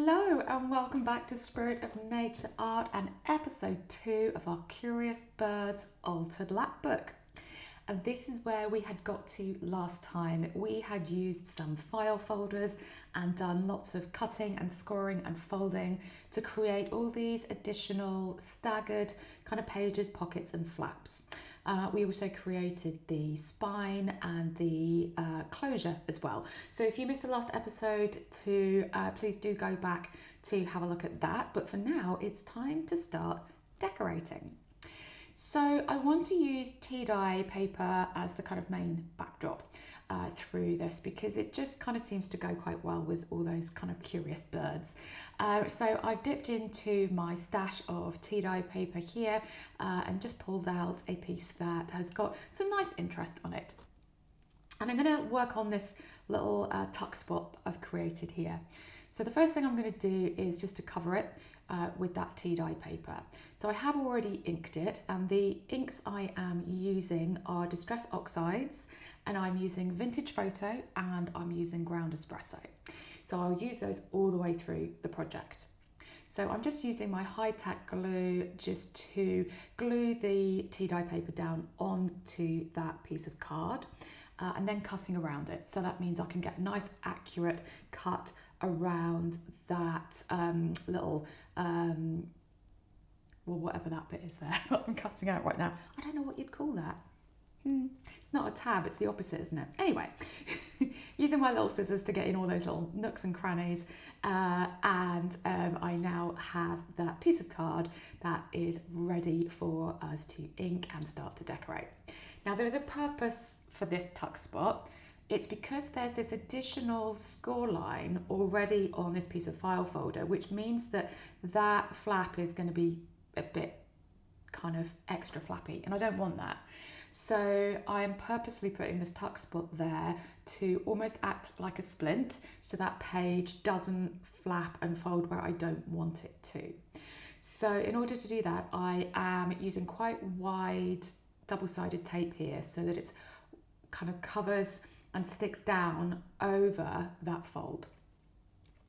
Hello and welcome back to Spirit of Nature Art and episode 2 of our Curious Birds Altered Lapbook. And this is where we had got to last time. We had used some file folders and done lots of cutting and scoring and folding to create all these additional staggered kind of pages, pockets and flaps. We also created the spine and the closure as well. So if you missed the last episode, please do go back to have a look at that. But for now, it's time to start decorating. So I want to use tea dye paper as the kind of main backdrop through this because it just kind of seems to go quite well with all those kind of curious birds. So I've dipped into my stash of tea dye paper here and just pulled out a piece that has got some nice interest on it. And I'm going to work on this little tuck spot I've created here. So the first thing I'm going to do is just to cover it with that tea dye paper. So I have already inked it, and the inks I am using are Distress Oxides, and I'm using Vintage Photo, and I'm using ground Esspresso. So I'll use those all the way through the project. So I'm just using my HiTack Glue just to glue the tea dye paper down onto that piece of card and then cutting around it. So that means I can get a nice accurate cut around that little, well, whatever that bit is there that I'm cutting out right now. I don't know what you'd call that. It's not a tab, it's the opposite, isn't it? Anyway, using my little scissors to get in all those little nooks and crannies, and I now have that piece of card that is ready for us to ink and start to decorate. Now there is a purpose for this tuck spot. It's because there's this additional score line already on this piece of file folder, which means that that flap is going to be a bit kind of extra flappy, and I don't want that. So I'm purposely putting this tuck spot there to almost act like a splint, so that page doesn't flap and fold where I don't want it to. So in order to do that, I am using quite wide double-sided tape here so that it's kind of covers and sticks down over that fold.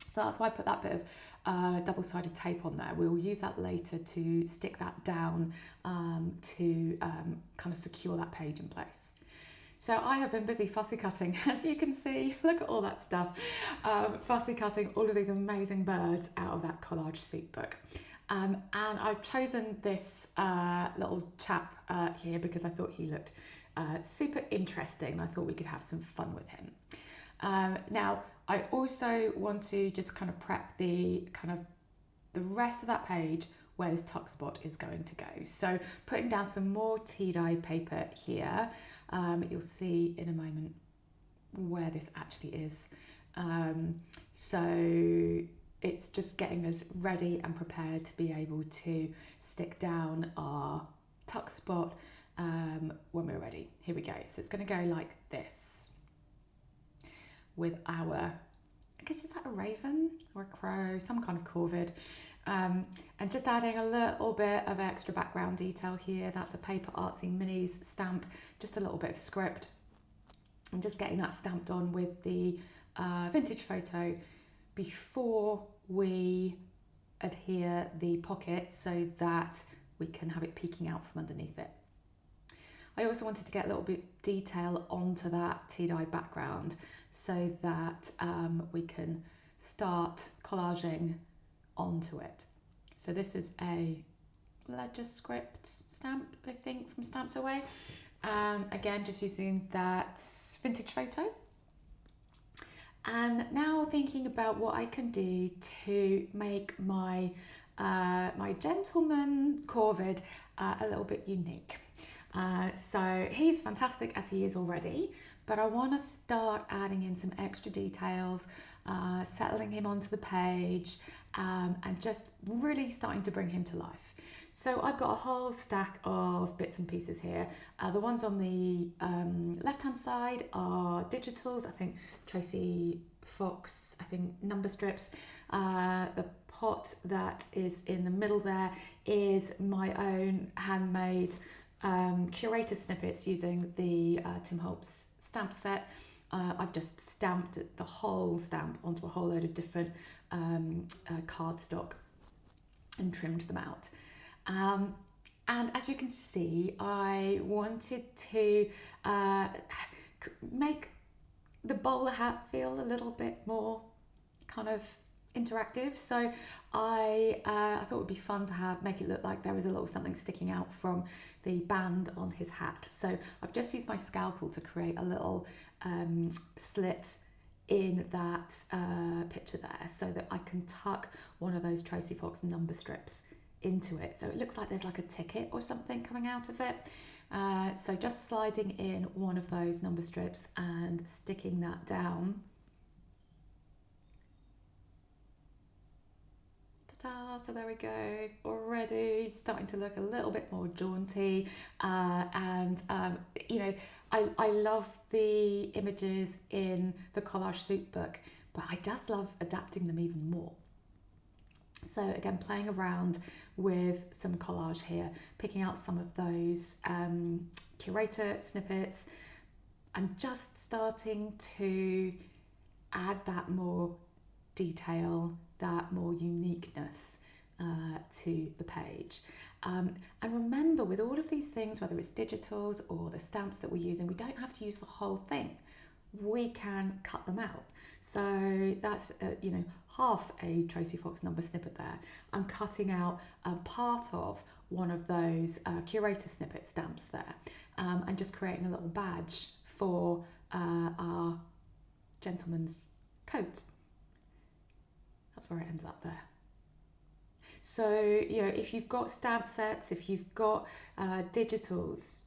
So that's why I put that bit of double-sided tape on there. We'll use that later to stick that down to kind of secure that page in place. So I have been busy fussy cutting, as you can see. Look at all that stuff. Fussy cutting all of these amazing birds out of that collage soup book. And I've chosen this little chap here because I thought he looked super interesting, and I thought we could have some fun with him. Now, I also want to just kind of prep the rest of that page where this tuck spot is going to go. So putting down some more tea dye paper here. You'll see in a moment where this actually is. So it's just getting us ready and prepared to be able to stick down our tuck spot when we're ready. Here we go. So it's going to go like this with our, I guess, is that a raven or a crow, some kind of corvid, and just adding a little bit of extra background detail here. That's a Paper Artsy Minis stamp, just a little bit of script, and just getting that stamped on with the Vintage Photo before we adhere the pocket so that we can have it peeking out from underneath it. I also wanted to get a little bit of detail onto that tea dye background so that we can start collaging onto it. So this is a Ledger Script stamp, I think, from Stamps Away. Again, just using that Vintage Photo. And now thinking about what I can do to make my my gentleman corvid a little bit unique. So he's fantastic as he is already, but I want to start adding in some extra details, settling him onto the page, and just really starting to bring him to life. So I've got a whole stack of bits and pieces here. The ones on the left-hand side are digitals. I think Tracy Fox, I think number strips. The pot that is in the middle there is my own handmade Currator snippets using the Tim Holtz stamp set. I've just stamped the whole stamp onto a whole load of different cardstock and trimmed them out. And as you can see, I wanted to make the bowler hat feel a little bit more kind of interactive. So I thought it would be fun to make it look like there was a little something sticking out from the band on his hat. So I've just used my scalpel to create a little slit in that picture there, so that I can tuck one of those Tracy Fox number strips into it. So it looks like there's like a ticket or something coming out of it. So just sliding in one of those number strips and sticking that down. Ta-da! So there we go, already starting to look a little bit more jaunty. You know, I love the images in the Collage Soup book, but I just love adapting them even more. So again, playing around with some collage here, picking out some of those Currator snippets and just starting to add that more detail, that more uniqueness to the page. And remember, with all of these things, whether it's digitals or the stamps that we're using, we don't have to use the whole thing. We can cut them out. So that's you know, half a Tracy Fox number snippet there. I'm cutting out a part of one of those Currator snippet stamps there, and just creating a little badge for our gentleman's coat. That's where it ends up there. So, you know, if you've got stamp sets, if you've got digitals,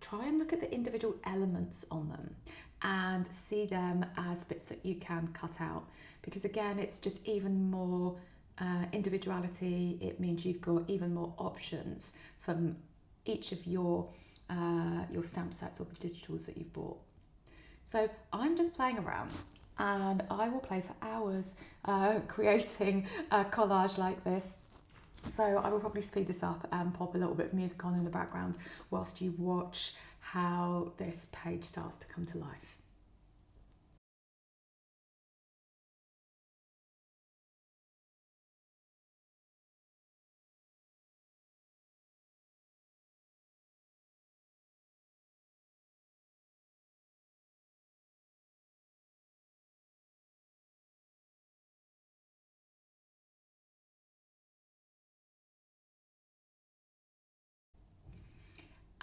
try and look at the individual elements on them and see them as bits that you can cut out, because again, it's just even more individuality. It means you've got even more options from each of your stamp sets or the digitals that you've bought. So I'm just playing around, and I will play for hours creating a collage like this. So I will probably speed this up and pop a little bit of music on in the background whilst you watch how this page starts to come to life.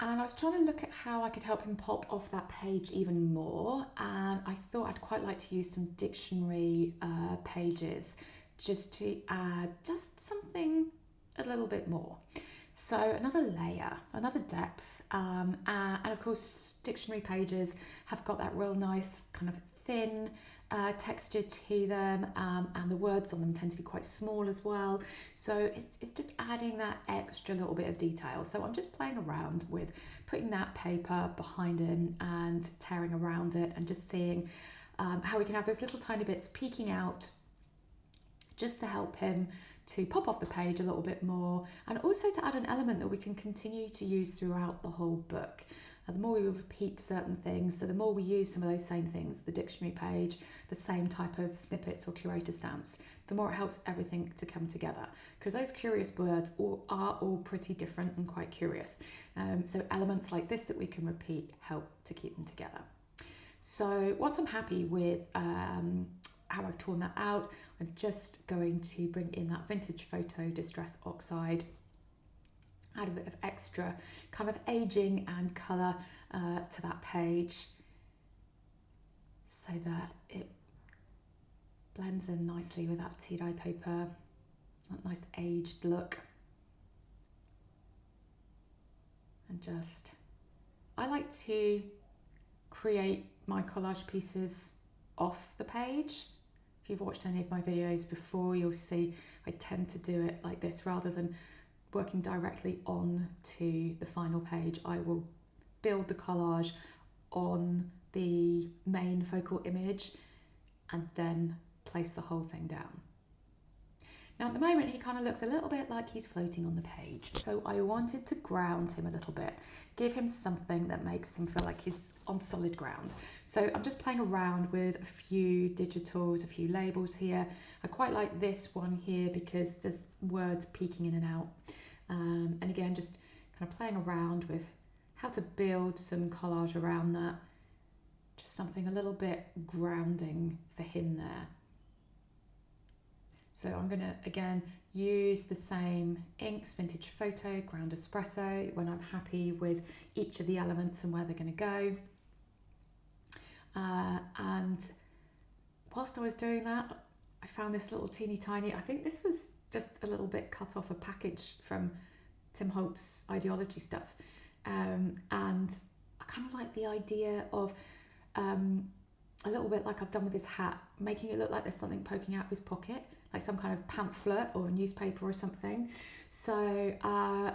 And I was trying to look at how I could help him pop off that page even more, and I thought I'd quite like to use some dictionary pages just to add just something a little bit more. So another layer, another depth, and of course dictionary pages have got that real nice kind of thin texture to them, and the words on them tend to be quite small as well. So it's just adding that extra little bit of detail. So I'm just playing around with putting that paper behind him and tearing around it and just seeing how we can have those little tiny bits peeking out just to help him to pop off the page a little bit more, and also to add an element that we can continue to use throughout the whole book. The more we repeat certain things, so the more we use some of those same things, the dictionary page, the same type of snippets or Currator stamps, the more it helps everything to come together. Because those curious words are all pretty different and quite curious. So elements like this that we can repeat help to keep them together. So once I'm happy with how I've torn that out, I'm just going to bring in that vintage photo distress oxide, add a bit of extra kind of aging and colour to that page so that it blends in nicely with that tea dye paper, that nice aged look. And just, I like to create my collage pieces off the page. If you've watched any of my videos before, you'll see I tend to do it like this rather than working directly on to the final page. I will build the collage on the main focal image and then place the whole thing down. Now at the moment he kind of looks a little bit like he's floating on the page, so I wanted to ground him a little bit, give him something that makes him feel like he's on solid ground. So I'm just playing around with a few digitals, a few labels here. I quite like this one here because there's words peeking in and out. And again, just kind of playing around with how to build some collage around that. Just something a little bit grounding for him there. So I'm going to, again, use the same inks, Vintage Photo, Ground Espresso, when I'm happy with each of the elements and where they're going to go. And whilst I was doing that, I found this little teeny tiny, I think this was just a little bit cut off a package from Tim Holtz Ideology stuff. And I kind of like the idea of a little bit like I've done with this hat, making it look like there's something poking out of his pocket, like some kind of pamphlet or a newspaper or something. So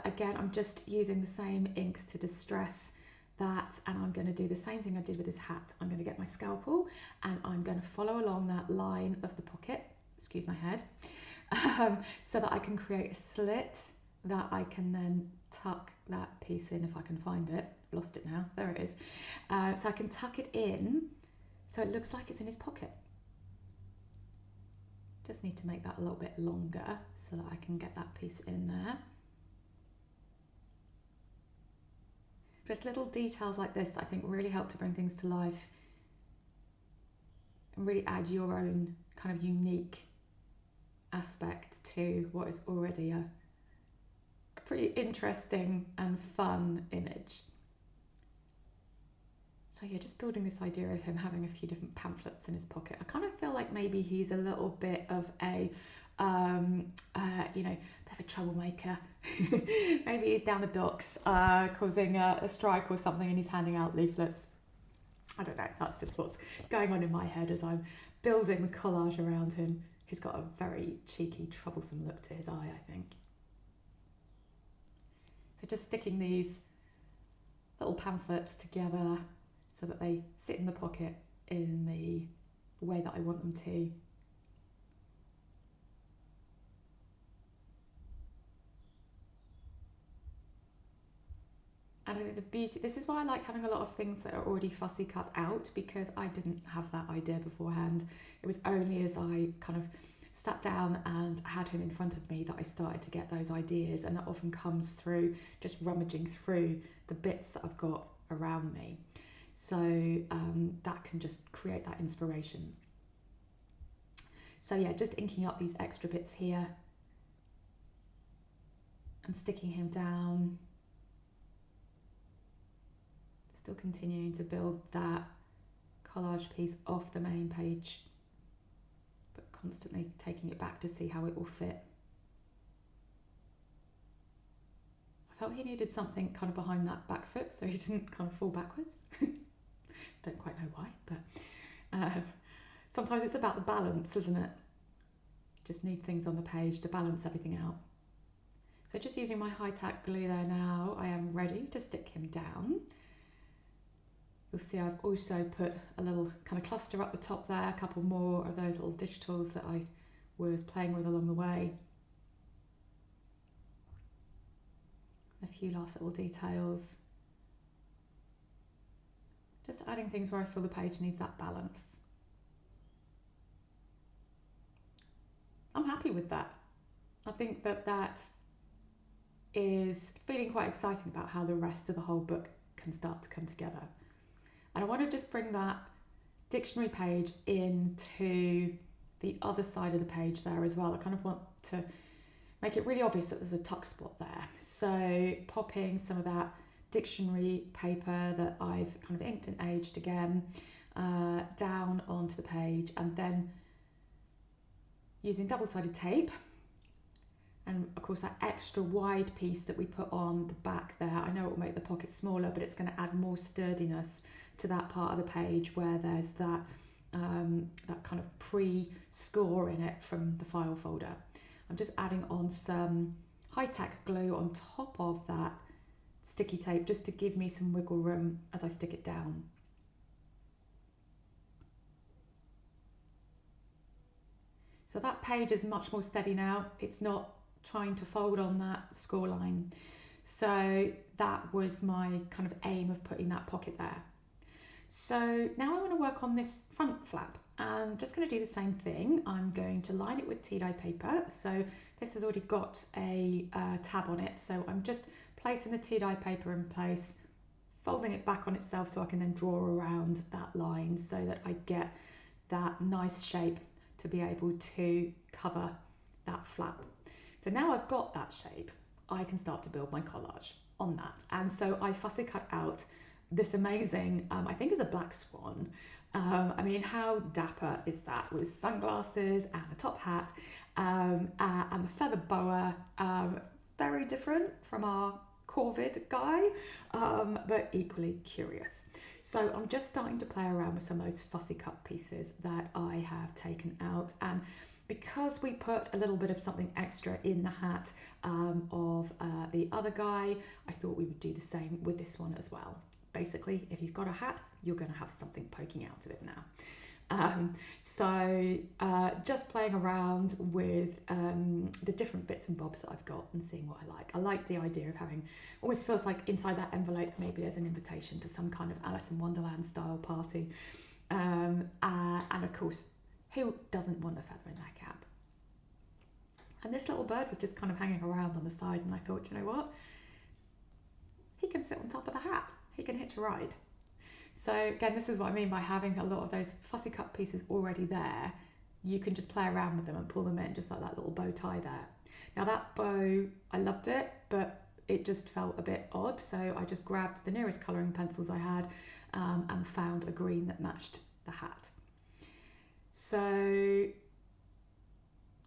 again, I'm just using the same inks to distress that, and I'm going to do the same thing I did with this hat. I'm going to get my scalpel and I'm going to follow along that line of the pocket, excuse my head, so that I can create a slit that I can then tuck that piece in if I can find it. Lost it now, there it is. So I can tuck it in so it looks like it's in his pocket. Just need to make that a little bit longer so that I can get that piece in there. Just little details like this that I think really help to bring things to life and really add your own kind of unique aspect to what is already a pretty interesting and fun image. So yeah, just building this idea of him having a few different pamphlets in his pocket. I kind of feel like maybe he's a little bit of a, you know, bit of a troublemaker. Maybe he's down the docks causing a strike or something and he's handing out leaflets. I don't know, that's just what's going on in my head as I'm building the collage around him. He's got a very cheeky, troublesome look to his eye, I think. So just sticking these little pamphlets together so that they sit in the pocket in the way that I want them to. And I think the beauty, this is why I like having a lot of things that are already fussy cut out, because I didn't have that idea beforehand. It was only as I kind of sat down and had him in front of me that I started to get those ideas, and that often comes through just rummaging through the bits that I've got around me. So that can just create that inspiration. So yeah, just inking up these extra bits here and sticking him down. Still continuing to build that collage piece off the main page, but constantly taking it back to see how it will fit. I felt he needed something kind of behind that back foot so he didn't kind of fall backwards. Don't quite know why, but sometimes it's about the balance, isn't it? Just need things on the page to balance everything out. So just using my HiTack glue there now, I am ready to stick him down. You'll see I've also put a little kind of cluster up the top there, a couple more of those little digitals that I was playing with along the way. A few last little details. Just adding things where I feel the page needs that balance. I'm happy with that. I think that that is feeling quite exciting about how the rest of the whole book can start to come together. And I want to just bring that dictionary page into the other side of the page there as well. I kind of want to make it really obvious that there's a tuck spot there. So popping some of that dictionary paper that I've kind of inked and aged again down onto the page, and then using double-sided tape, and of course that extra wide piece that we put on the back there, I know it will make the pocket smaller, but it's going to add more sturdiness to that part of the page where there's that that kind of pre-score in it from the file folder. I'm just adding on some HiTack glue on top of that sticky tape just to give me some wiggle room as I stick it down. So that page is much more steady now. It's not trying to fold on that score line. So that was my kind of aim of putting that pocket there. So now I want to work on this front flap. I'm just going to do the same thing. I'm going to line it with tea dye paper. So this has already got a tab on it. So I'm just placing the tea dye paper in place, folding it back on itself so I can then draw around that line so that I get that nice shape to be able to cover that flap. So now I've got that shape, I can start to build my collage on that. And so I fussy cut out this amazing, I think it's a black swan. I mean, how dapper is that, with sunglasses and a top hat and the feather boa, very different from our Corvid guy, but equally curious. So I'm just starting to play around with some of those fussy cut pieces that I have taken out, and because we put a little bit of something extra in the hat of the other guy, I thought we would do the same with this one as well. Basically, if you've got a hat, you're going to have something poking out of it now. So just playing around with the different bits and bobs that I've got and seeing what I like. I like the idea of having, almost feels like inside that envelope maybe there's an invitation to some kind of Alice in Wonderland style party. And of course, who doesn't want a feather in their cap? And this little bird was just kind of hanging around on the side, and I thought, you know what? He can sit on top of the hat. He can hitch a ride. So again, this is what I mean by having a lot of those fussy cut pieces already there. You can just play around with them and pull them in, just like that little bow tie there. Now that bow, I loved it, but it just felt a bit odd. So I just grabbed the nearest colouring pencils I had and found a green that matched the hat. So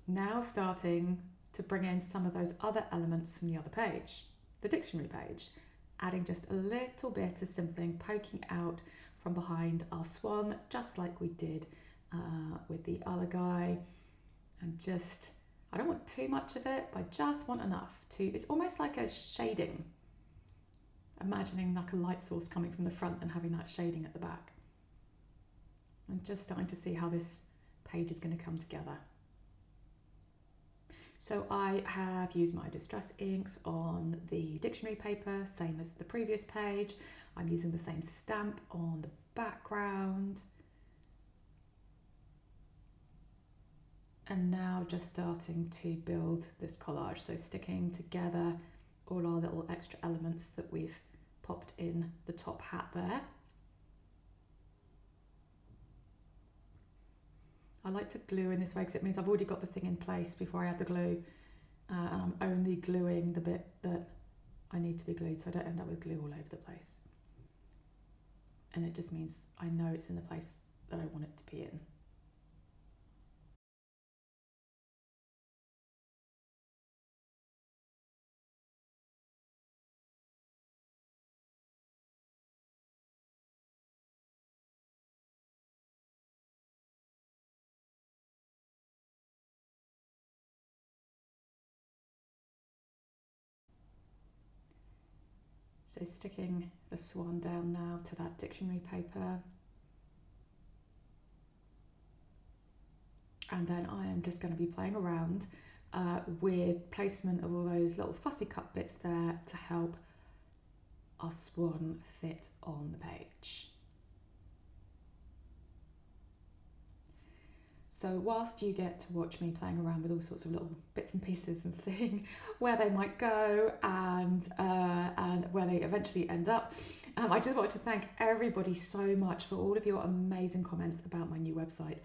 now starting to bring in some of those other elements from the other page, the dictionary page, adding just a little bit of something poking out from behind our swan, just like we did with the other guy. And just, I don't want too much of it, but I just want enough to, it's almost like a shading. Imagining like a light source coming from the front and having that shading at the back. I'm just starting to see how this page is going to come together. So I have used my distress inks on the dictionary paper, same as the previous page. I'm using the same stamp on the background. And now just starting to build this collage. So sticking together all our little extra elements that we've popped in the top hat there. I like to glue in this way because it means I've already got the thing in place before I add the glue, and I'm only gluing the bit that I need to be glued so I don't end up with glue all over the place. And it just means I know it's in the place that I want it to be in. So sticking the swan down now to that dictionary paper. And then I am just going to be playing around with placement of all those little fussy cut bits there to help our swan fit on the page. So whilst you get to watch me playing around with all sorts of little bits and pieces and seeing where they might go and where they eventually end up, I just wanted to thank everybody so much for all of your amazing comments about my new website.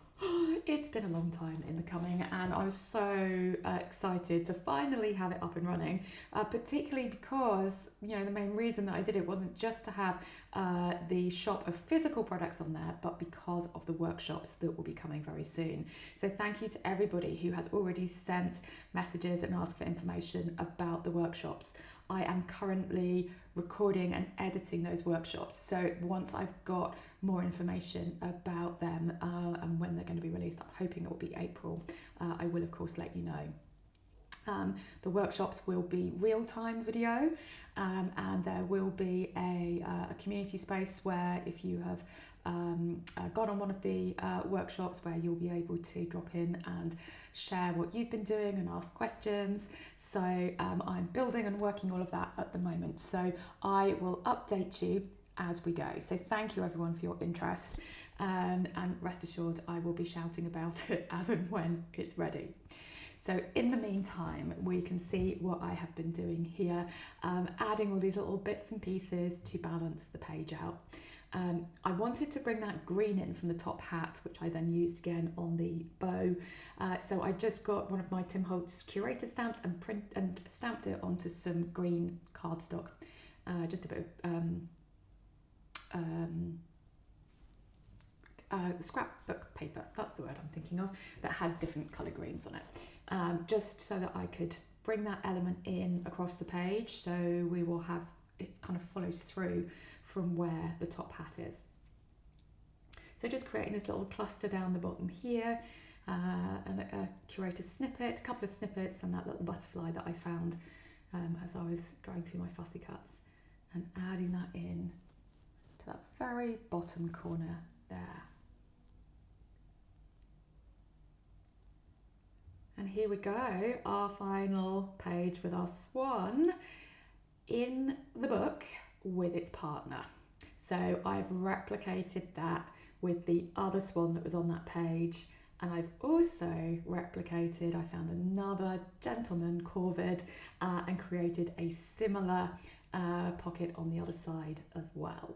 It's been a long time in the coming, and I was so excited to finally have it up and running, particularly because, you know, the main reason that I did it wasn't just to have the shop of physical products on there, but because of the workshops that will be coming very soon. So thank you to everybody who has already sent messages and asked for information about the workshops. I am currently recording and editing those workshops. So once I've got more information about them and when they're going to be released, I'm hoping it will be April, I will of course let you know. The workshops will be real-time video, and there will be a community space where if you have gone on one of the workshops, where you'll be able to drop in and share what you've been doing and ask questions. So I'm building and working all of that at the moment, so I will update you as we go. So thank you everyone for your interest, and rest assured I will be shouting about it as and when it's ready. So in the meantime, we can see what I have been doing here, adding all these little bits and pieces to balance the page out. I wanted to bring that green in from the top hat, which I then used again on the bow. So I just got one of my Tim Holtz Currator stamps and stamped it onto some green cardstock, just a bit of scrapbook paper, that's the word I'm thinking of, that had different colour greens on it, just so that I could bring that element in across the page, so we will have it kind of follows through from where the top hat is. So just creating this little cluster down the bottom here, and a Currator snippet, a couple of snippets, and that little butterfly that I found as I was going through my fussy cuts, and adding that in to that very bottom corner there. And here we go, our final page with our swan in the book with its partner. So I've replicated that with the other swan that was on that page, and I've also replicated, I found another gentleman corvid and created a similar pocket on the other side as well.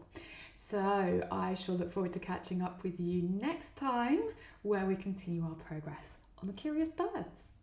So I shall look forward to catching up with you next time, where we continue our progress on the Curious Birds.